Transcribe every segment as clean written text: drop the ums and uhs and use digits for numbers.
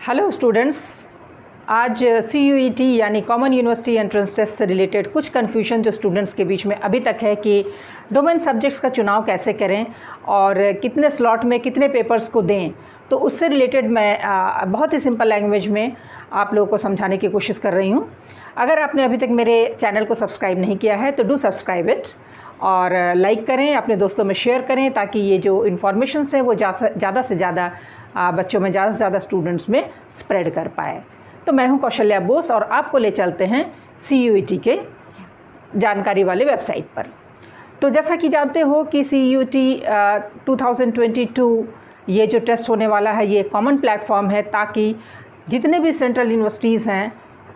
Hello students, आज CUET यानी common university entrance test से रिलेटेड कुछ कन्फ्यूजन जो स्टूडेंट्स के बीच में अभी तक है कि डोमेन सब्जेक्ट्स का चुनाव कैसे करें और कितने स्लॉट में कितने पेपर्स को दें, तो उससे रिलेटेड मैं बहुत ही सिंपल लैंग्वेज में आप लोगों को समझाने की कोशिश कर रही हूँ। अगर आपने अभी तक मेरे चैनल को सब्सक्राइब नहीं किया है तो डू सब्सक्राइब इट और लाइक करें, अपने दोस्तों में शेयर करें ताकि ये जो इन्फॉर्मेशंस है वो ज़्यादा से ज़्यादा बच्चों में, ज़्यादा से ज़्यादा स्टूडेंट्स में स्प्रेड कर पाए। तो मैं हूं कौशल्या बोस और आपको ले चलते हैं CUET के जानकारी वाले वेबसाइट पर। तो जैसा कि जानते हो कि CUET 2022 ये जो टेस्ट होने वाला है ये कॉमन प्लेटफॉर्म है ताकि जितने भी सेंट्रल यूनिवर्सिटीज़ हैं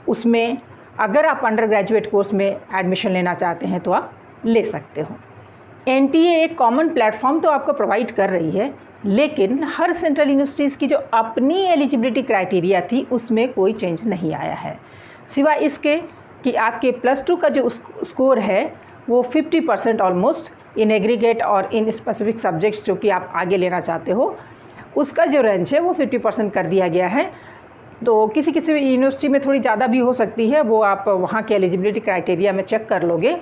उसमें अगर आप अंडर ग्रेजुएट कोर्स में एडमिशन लेना चाहते हैं तो आप ले सकते हो। NTA एक कॉमन प्लेटफॉर्म तो आपको प्रोवाइड कर रही है, लेकिन हर सेंट्रल यूनिवर्सिटीज़ की जो अपनी एलिजिबिलिटी क्राइटेरिया थी उसमें कोई चेंज नहीं आया है, सिवाय इसके कि आपके +2 का जो स्कोर है वो 50% ऑलमोस्ट इन एग्रीगेट और इन स्पेसिफिक सब्जेक्ट्स जो कि आप आगे लेना चाहते हो उसका जो रेंज है वो 50% कर दिया गया है। तो किसी किसी यूनिवर्सिटी में थोड़ी ज़्यादा भी हो सकती है, वो आप वहाँ के एलिजिबिलिटी क्राइटेरिया में चेक कर लोगे।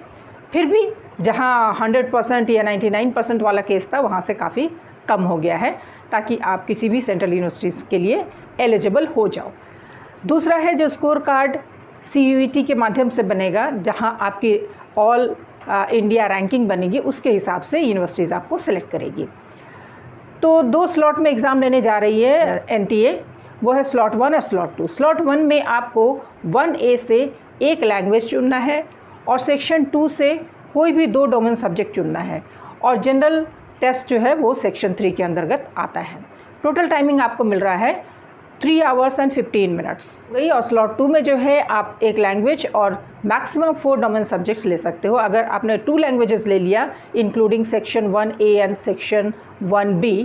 फिर भी जहाँ 100% या 99% वाला केस था वहाँ से काफ़ी कम हो गया है ताकि आप किसी भी सेंट्रल यूनिवर्सिटीज़ के लिए एलिजिबल हो जाओ। दूसरा है जो स्कोर कार्ड CUET के माध्यम से बनेगा, जहाँ आपकी ऑल इंडिया रैंकिंग बनेगी, उसके हिसाब से यूनिवर्सिटीज़ आपको सेलेक्ट करेगी। तो 2 स्लॉट में एग्ज़ाम लेने जा रही है NTA, वो है स्लॉट 1 और स्लॉट 2। स्लॉट 1 में आपको 1A से एक लैंग्वेज चुनना है और सेक्शन 2 से कोई भी 2 डोमेन सब्जेक्ट चुनना है और जनरल टेस्ट जो है वो सेक्शन 3 के अंतर्गत आता है। टोटल टाइमिंग आपको मिल रहा है 3 आवर्स एंड 15 मिनट्स गई। और स्लॉट 2 में जो है आप एक लैंग्वेज और मैक्सिमम 4 डोमेन सब्जेक्ट्स ले सकते हो। अगर आपने 2 लैंग्वेजेस ले लिया including section 1A and section 1B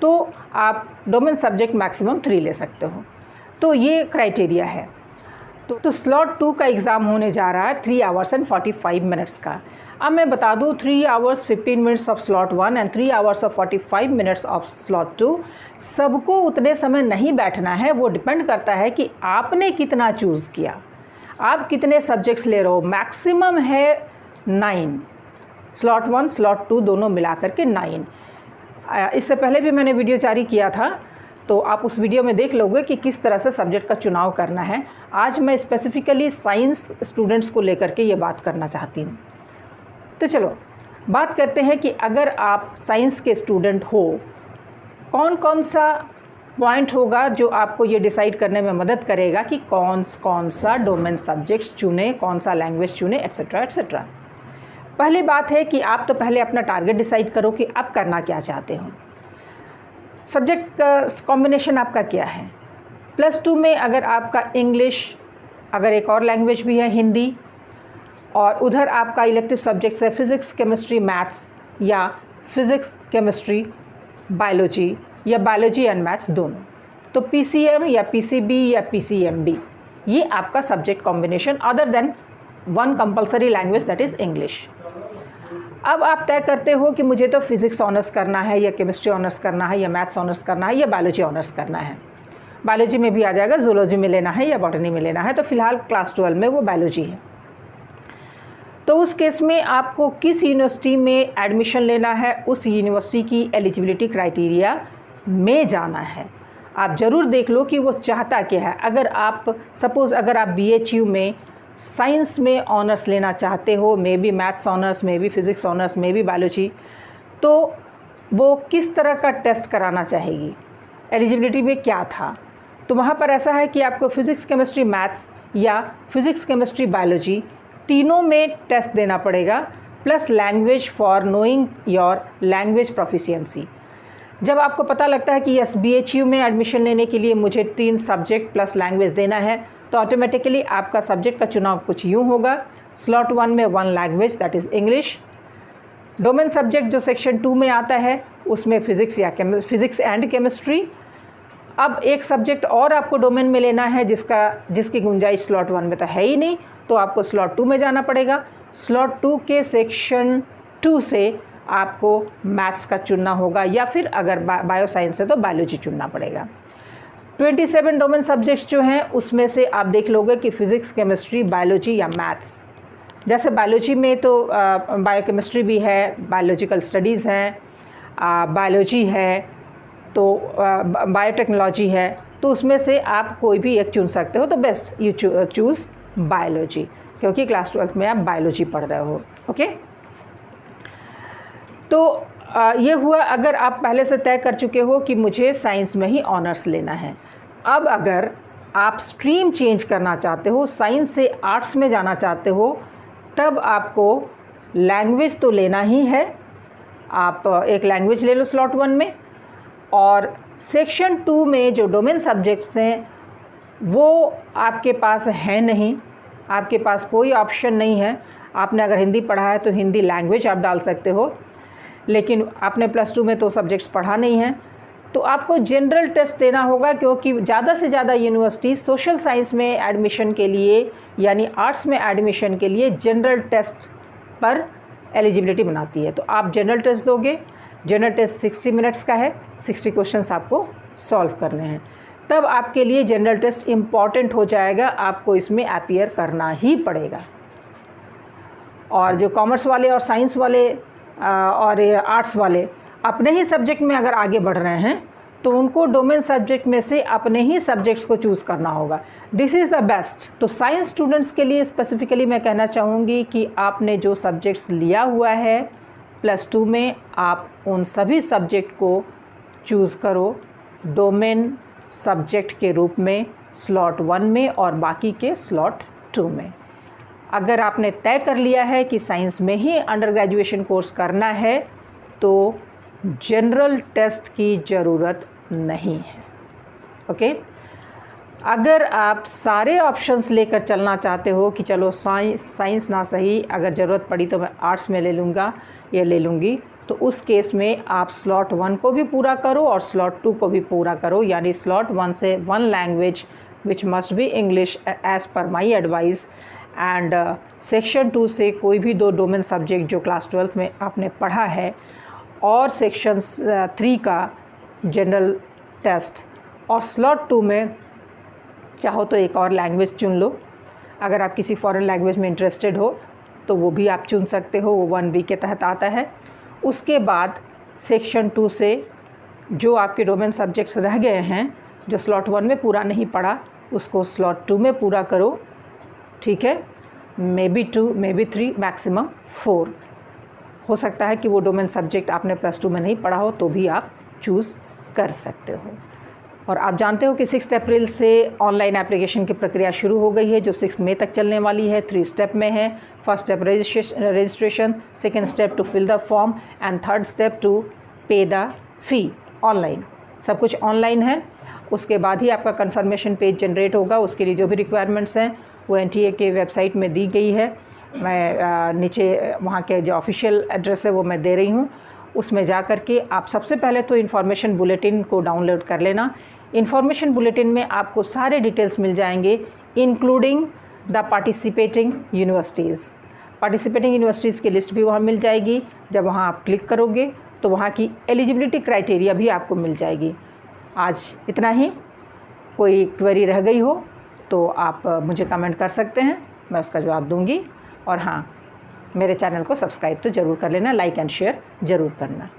तो आप डोमेन सब्जेक्ट मैक्सिमम 3 ले सकते हो। तो ये क्राइटेरिया है। तो स्लॉट 2 का एग्ज़ाम होने जा रहा है 3 आवर्स एंड 45 मिनट्स का। अब मैं बता दूँ 3 hours 15 minutes of slot 1 and 3 hours of 45 minutes of slot 2 सबको उतने समय नहीं बैठना है। वो डिपेंड करता है कि आपने कितना चूज़ किया, आप कितने सब्जेक्ट्स ले रहे हो। मैक्सिमम है 9, स्लॉट 1 स्लॉट 2 दोनों मिला करके 9। इससे पहले भी मैंने वीडियो जारी किया था तो आप उस वीडियो में देख लोगे कि किस तरह से सब्जेक्ट का चुनाव करना है। आज मैं स्पेसिफ़िकली साइंस स्टूडेंट्स को लेकर के ये बात करना चाहती हूँ। तो चलो बात करते हैं कि अगर आप साइंस के स्टूडेंट हो कौन कौन सा पॉइंट होगा जो आपको ये डिसाइड करने में मदद करेगा कि कौन सा डोमेन सब्जेक्ट्स चुने, कौन सा लैंग्वेज चुने, एट्सेट्रा एट्सेट्रा। पहली बात है कि आप तो पहले अपना टारगेट डिसाइड करो कि आप करना क्या चाहते हो। सब्जेक्ट का कॉम्बिनेशन आपका क्या है। +2 में अगर आपका इंग्लिश, अगर एक और लैंग्वेज भी है हिंदी, और उधर आपका इलेक्टिव सब्जेक्ट्स है फिज़िक्स केमिस्ट्री मैथ्स या फिज़िक्स केमिस्ट्री बायोलॉजी या बायोलॉजी एंड मैथ्स दोनों, तो PCM या PCB या PCMB ये आपका subject combination other than 1 compulsory language that is English. अब आप तय करते हो कि मुझे तो फिज़िक्स ऑनर्स करना है या केमिस्ट्री ऑनर्स करना है या मैथ्स ऑनर्स करना है या बायोलॉजी ऑनर्स करना है। बायोलॉजी में भी आ जाएगा, जूलॉजी में लेना है या बॉटनी में लेना है। तो फिलहाल क्लास 12 में वो बायोलॉजी है। तो उस केस में आपको किस यूनिवर्सिटी में एडमिशन लेना है उस यूनिवर्सिटी की एलिजिबिलिटी क्राइटेरिया में जाना है। आप ज़रूर देख लो कि वो चाहता क्या है। अगर आप सपोज़ अगर आप BHU में साइंस में ऑनर्स लेना चाहते हो, may be maths honours, may be physics honours, may be biology, तो वो किस तरह का टेस्ट कराना चाहेगी, एलिजिबिलिटी में क्या था। तो वहाँ पर ऐसा है कि आपको फिज़िक्स केमिस्ट्री मैथ्स या फिज़िक्स केमिस्ट्री बायोलॉजी तीनों में टेस्ट देना पड़ेगा, plus language for knowing your language proficiency. जब आपको पता लगता है कि यस BHU में एडमिशन लेने के लिए मुझे 3 सब्जेक्ट प्लस लैंग्वेज देना है तो ऑटोमेटिकली आपका सब्जेक्ट का चुनाव कुछ यूँ होगा। स्लॉट 1 में 1 language that is English. Domain subject जो सेक्शन 2 में आता है उसमें फिज़िक्स एंड केमिस्ट्री। अब एक सब्जेक्ट और आपको डोमेन में लेना है जिसकी गुंजाइश स्लॉट 1 में तो है ही नहीं, तो आपको स्लॉट 2 में जाना पड़ेगा। स्लॉट 2 के सेक्शन 2 से आपको मैथ्स का चुनना होगा या फिर अगर बायो साइंस है तो बायोलॉजी चुनना पड़ेगा। 27 डोमेन सब्जेक्ट्स जो हैं उसमें से आप देख लोगे कि फिज़िक्स, केमिस्ट्री, बायोलॉजी या मैथ्स। जैसे बायोलॉजी में तो बायोकेमिस्ट्री भी है, बायोलॉजिकल स्टडीज़ हैं, बायोलॉजी है, तो बायोटेक्नोलॉजी है, तो उसमें से आप कोई भी एक चुन सकते हो। तो बेस्ट यू चूज़ बायोलॉजी, क्योंकि क्लास 12th में आप बायोलॉजी पढ़ रहे हो। ओके, तो ये हुआ अगर आप पहले से तय कर चुके हो कि मुझे साइंस में ही ऑनर्स लेना है। अब अगर आप स्ट्रीम चेंज करना चाहते हो, साइंस से आर्ट्स में जाना चाहते हो, तब आपको लैंग्वेज तो लेना ही है। आप एक लैंग्वेज ले लो स्लॉट 1 में, और सेक्शन 2 में जो डोमेन सब्जेक्ट्स हैं वो आपके पास है नहीं, आपके पास कोई ऑप्शन नहीं है। आपने अगर हिंदी पढ़ा है तो हिंदी लैंग्वेज आप डाल सकते हो, लेकिन आपने +2 में तो सब्जेक्ट्स पढ़ा नहीं है, तो आपको जनरल टेस्ट देना होगा, क्योंकि ज़्यादा से ज़्यादा यूनिवर्सिटी सोशल साइंस में एडमिशन के लिए यानी आर्ट्स में एडमिशन के लिए जनरल टेस्ट पर एलिजिबिलिटी बनाती है। तो आप जनरल टेस्ट दोगे, जनरल टेस्ट 60 मिनट्स का है, 60 क्वेश्चंस आपको सॉल्व करने हैं, तब आपके लिए जनरल टेस्ट इम्पॉर्टेंट हो जाएगा, आपको इसमें अपीयर करना ही पड़ेगा। और जो कॉमर्स वाले और साइंस वाले और आर्ट्स वाले अपने ही सब्जेक्ट में अगर आगे बढ़ रहे हैं तो उनको डोमेन सब्जेक्ट में से अपने ही सब्जेक्ट्स को चूज़ करना होगा। This is the best. तो साइंस स्टूडेंट्स के लिए स्पेसिफिकली मैं कहना चाहूँगी कि आपने जो सब्जेक्ट्स लिया हुआ है +2 में, आप उन सभी सब्जेक्ट को चूज़ करो डोमेन सब्जेक्ट के रूप में स्लॉट 1 में और बाकी के स्लॉट 2 में। अगर आपने तय कर लिया है कि साइंस में ही अंडर ग्रेजुएशन कोर्स करना है तो जनरल टेस्ट की ज़रूरत नहीं है। ओके, अगर आप सारे ऑप्शंस लेकर चलना चाहते हो कि चलो साइंस ना सही, अगर ज़रूरत पड़ी तो मैं आर्ट्स में ले लूँगा या ले लूँगी, तो उस केस में आप स्लॉट 1 को भी पूरा करो और स्लॉट 2 को भी पूरा करो। यानी स्लॉट 1 से 1 language which must be English as per my advice, and section 2 से कोई भी 2 डोमेन सब्जेक्ट जो क्लास 12th में आपने पढ़ा है, और सेक्शन 3 का जनरल टेस्ट, और स्लॉट 2 में चाहो तो एक और लैंग्वेज चुन लो। अगर आप किसी फॉरेन लैंग्वेज में इंटरेस्टेड हो तो वो भी आप चुन सकते हो, वो 1B के तहत आता है। उसके बाद सेक्शन 2 से जो आपके डोमेन सब्जेक्ट्स रह गए हैं जो स्लॉट 1 में पूरा नहीं पढ़ा, उसको स्लॉट 2 में पूरा करो। ठीक है, may be 2, may be 3, maximum 4 हो सकता है कि वो डोमेन सब्जेक्ट आपने +2 में नहीं पढ़ा हो तो भी आप चूज़ कर सकते हो। और आप जानते हो कि 6 अप्रैल से ऑनलाइन एप्लीकेशन की प्रक्रिया शुरू हो गई है, जो 6 मई तक चलने वाली है। 3 स्टेप में है। First step registration, second step to fill the form, and third step to pay the fee. Online, सब कुछ ऑनलाइन है। उसके बाद ही आपका कन्फर्मेशन पेज जनरेट होगा। उसके लिए जो भी रिक्वायरमेंट्स हैं वो NTA के वेबसाइट में दी गई है। मैं नीचे वहाँ के जो ऑफिशियल एड्रेस है वो मैं दे रही हूँ, उसमें जा कर के आप सबसे पहले तो इन्फॉर्मेशन बुलेटिन को डाउनलोड कर लेना। इन्फॉर्मेशन बुलेटिन में आपको सारे डिटेल्स मिल जाएंगे, including the participating universities. Participating universities की लिस्ट भी वहाँ मिल जाएगी। जब वहाँ आप क्लिक करोगे तो वहाँ की एलिजिबिलिटी क्राइटेरिया भी आपको मिल जाएगी। आज इतना ही। कोई क्वेरी रह गई हो तो आप मुझे कमेंट कर सकते हैं, मैं उसका जवाब दूंगी। और हाँ, मेरे चैनल को सब्सक्राइब तो ज़रूर कर लेना, लाइक एंड शेयर ज़रूर करना।